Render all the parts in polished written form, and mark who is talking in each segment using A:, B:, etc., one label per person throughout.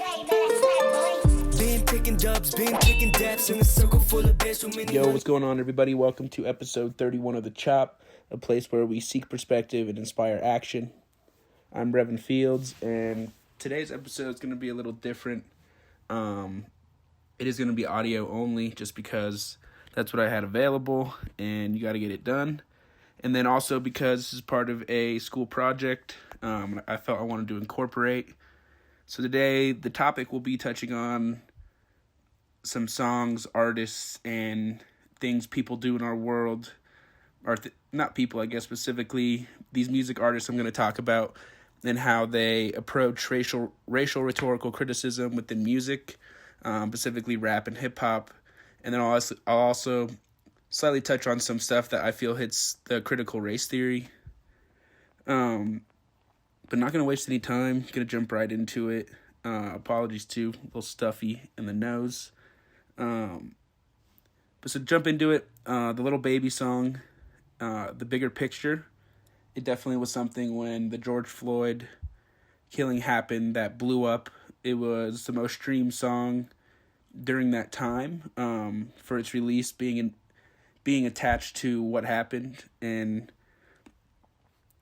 A: Yo, what's going on, everybody? Welcome to episode 31 of The Chop, a place where we seek perspective and inspire action. I'm Brevin Fields, and today's episode is going to be a little different. It is going to be audio only, just because that's what I had available, and you got to get it done. And then also because this is part of a school project, I felt I wanted to incorporate. So today, the topic will be touching on some songs, artists, and things people do in our world. Or not people, I guess, specifically these music artists I'm going to talk about, and how they approach racial rhetorical criticism within music, specifically rap and hip-hop. And then I'll also slightly touch on some stuff that I feel hits the critical race theory. But not going to waste any time. Going to jump right into it. Apologies too, a little stuffy in the nose. But so jump into it. The Little Baby song, The Bigger Picture. It definitely was something when the George Floyd killing happened that blew up. It was the most streamed song during that time, for its release being attached to what happened. And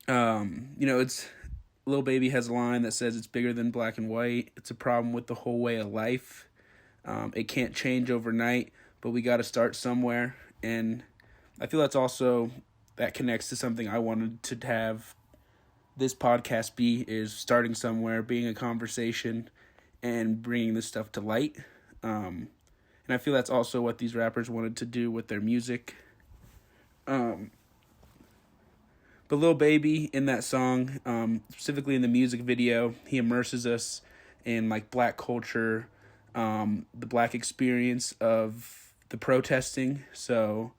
A: it's Lil Baby has a line that says it's bigger than black and white. It's a problem with the whole way of life. It can't change overnight, but we got to start somewhere. And I feel that connects to something I wanted to have this podcast be, is starting somewhere, being a conversation, and bringing this stuff to light. And I feel that's also what these rappers wanted to do with their music. But Lil Baby in that song, specifically in the music video, he immerses us in like black culture, the black experience of the protesting. So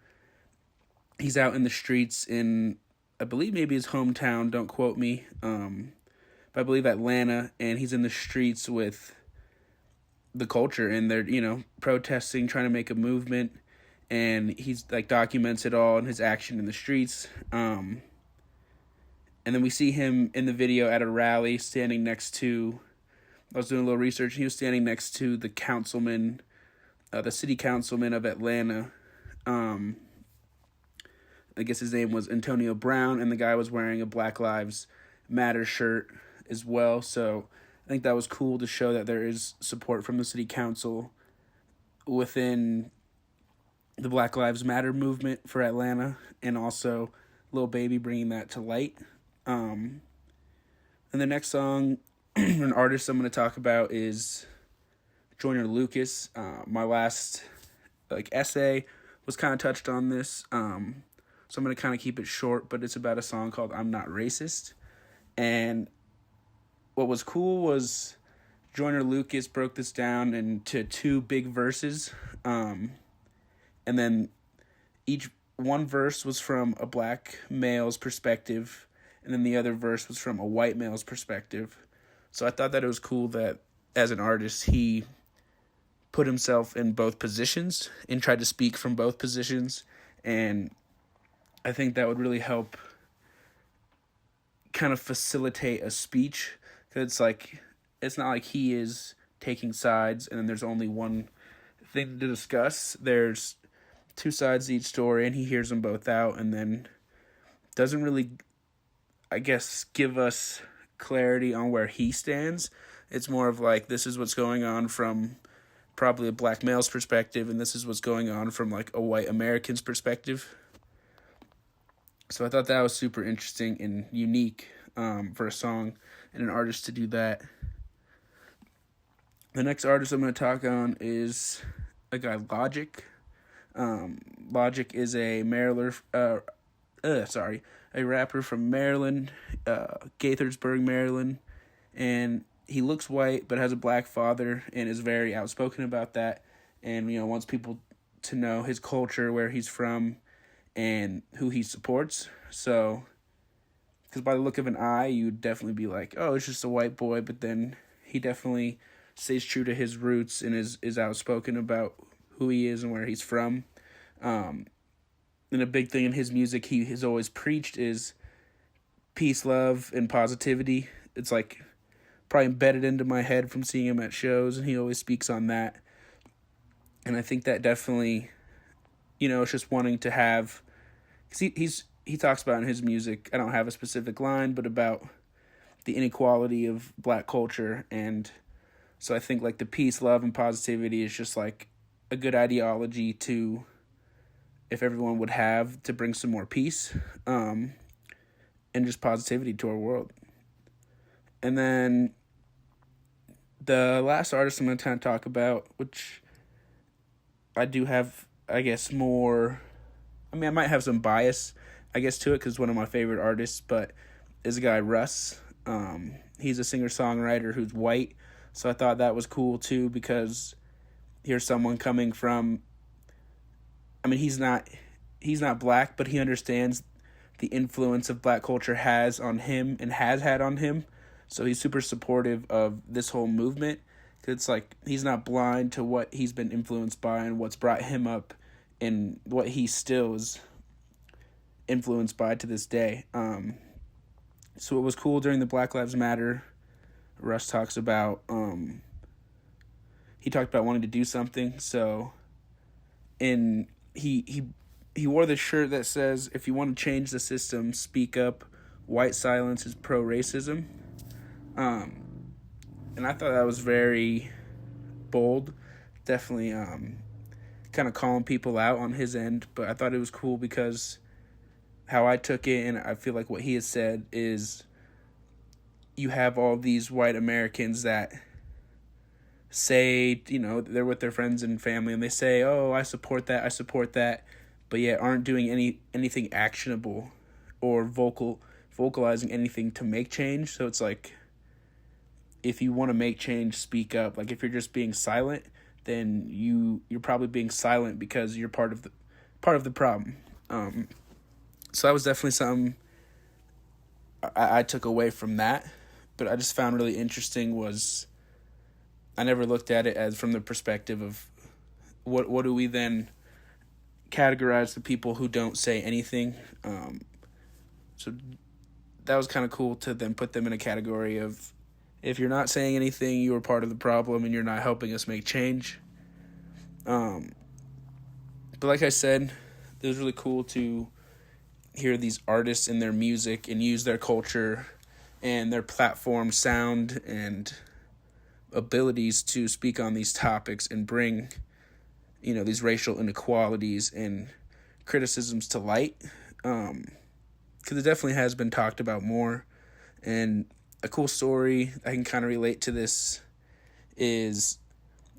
A: he's out in the streets in, I believe maybe his hometown, don't quote me, but I believe Atlanta, and he's in the streets with the culture, and they're, protesting, trying to make a movement, and he's like documents it all in his action in the streets. And then we see him in the video at a rally standing next to, I was doing a little research, he was standing next to the councilman, the city councilman of Atlanta. I guess his name was Antonio Brown, and the guy was wearing a Black Lives Matter shirt as well. So I think that was cool to show that there is support from the city council within the Black Lives Matter movement for Atlanta, and also Lil Baby bringing that to light. And the next song, an artist I'm going to talk about, is Joyner Lucas. My last essay was kind of touched on this, so I'm going to kind of keep it short, but it's about a song called I'm Not Racist. And what was cool was Joyner Lucas broke this down into two big verses, and then one verse was from a black male's perspective, and then the other verse was from a white male's perspective. So I thought that it was cool that as an artist, he put himself in both positions and tried to speak from both positions. And I think that would really help kind of facilitate a speech. Because it's not like he is taking sides and then there's only one thing to discuss. There's two sides to each story, and he hears them both out, and then doesn't really, I guess, give us clarity on where he stands. It's more of like, this is what's going on from probably a black male's perspective, and this is what's going on from like a white American's perspective. So I thought that was super interesting and unique for a song and an artist to do that. The next artist I'm going to talk on is a guy, Logic. Logic is a rapper from Maryland, Gaithersburg, Maryland, and he looks white but has a black father and is very outspoken about that, and wants people to know his culture, where he's from, and who he supports. So, because by the look of an eye, you'd definitely be like, oh, it's just a white boy, but then he definitely stays true to his roots and is outspoken about who he is and where he's from. And a big thing in his music he has always preached is peace, love, and positivity. It's like probably embedded into my head from seeing him at shows, and he always speaks on that. And I think that definitely, it's just wanting to have, because he talks about in his music, I don't have a specific line, but about the inequality of Black culture. And so I think like the peace, love, and positivity is just like a good ideology to, if everyone would have, to bring some more peace and just positivity to our world. And then the last artist I'm going to kind of talk about, which I do have, I guess, more, I might have some bias, I guess, to it because one of my favorite artists, but is a guy, Russ. He's a singer-songwriter who's white, so I thought that was cool too, because here's someone coming from, he's not Black, but he understands the influence of Black culture has on him and has had on him. So he's super supportive of this whole movement. It's like he's not blind to what he's been influenced by and what's brought him up and what he still is influenced by to this day. So it was cool during the Black Lives Matter. Russ talks about, he talked about wanting to do something. So, and he wore this shirt that says, "If you want to change the system, speak up. White silence is pro-racism." And I thought that was very bold. Definitely kind of calling people out on his end. But I thought it was cool because how I took it, and I feel like what he has said is, you have all these white Americans that say, they're with their friends and family, and they say, "Oh, I support that," but yet aren't doing anything actionable or vocalizing anything to make change. So it's like, if you want to make change, speak up. Like, if you're just being silent, then you're probably being silent because you're part of the problem. So that was definitely something I took away from that. But I just found really interesting was, I never looked at it as from the perspective of what do we then categorize the people who don't say anything. So that was kind of cool to then put them in a category of, if you're not saying anything, you are part of the problem and you're not helping us make change. But like I said, it was really cool to hear these artists and their music and use their culture and their platform, sound, and abilities to speak on these topics and bring, these racial inequalities and criticisms to light. Because it definitely has been talked about more. And a cool story I can kind of relate to this is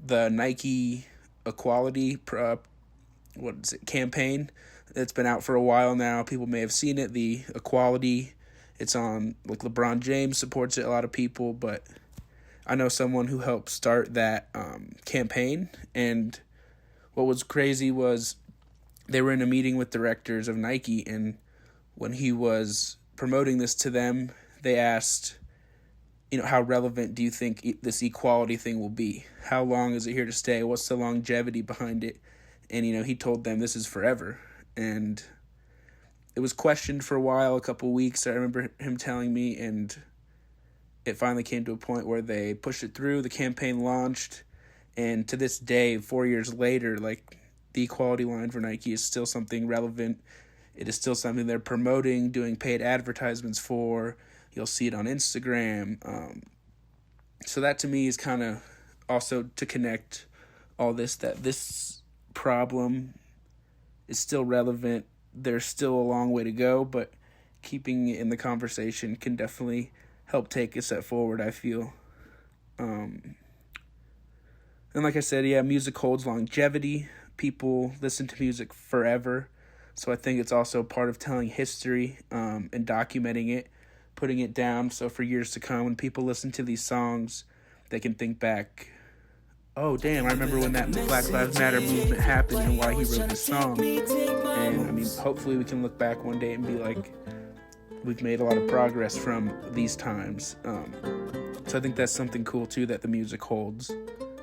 A: the Nike equality campaign. It's been out for a while now. People may have seen it. The equality, it's on, like, LeBron James supports it, a lot of people, but I know someone who helped start that campaign. And what was crazy was they were in a meeting with directors of Nike, and when he was promoting this to them, they asked, how relevant do you think this equality thing will be? How long is it here to stay? What's the longevity behind it? And, he told them this is forever. And it was questioned for a while, a couple weeks, I remember him telling me, and it finally came to a point where they pushed it through, the campaign launched, and to this day, 4 years later, like, the equality line for Nike is still something relevant. It is still something they're promoting, doing paid advertisements for. You'll see it on Instagram. So that to me is kind of also to connect all this, that this problem is still relevant. There's still a long way to go, but keeping it in the conversation can definitely help take a step forward, I feel. And like I said, music holds longevity. People listen to music forever. So I think it's also part of telling history and documenting it, putting it down. So for years to come, when people listen to these songs, they can think back, oh, damn, I remember when that Black Lives Matter movement happened and why he wrote this song. And, hopefully we can look back one day and be like, we've made a lot of progress from these times. So I think that's something cool, too, that the music holds.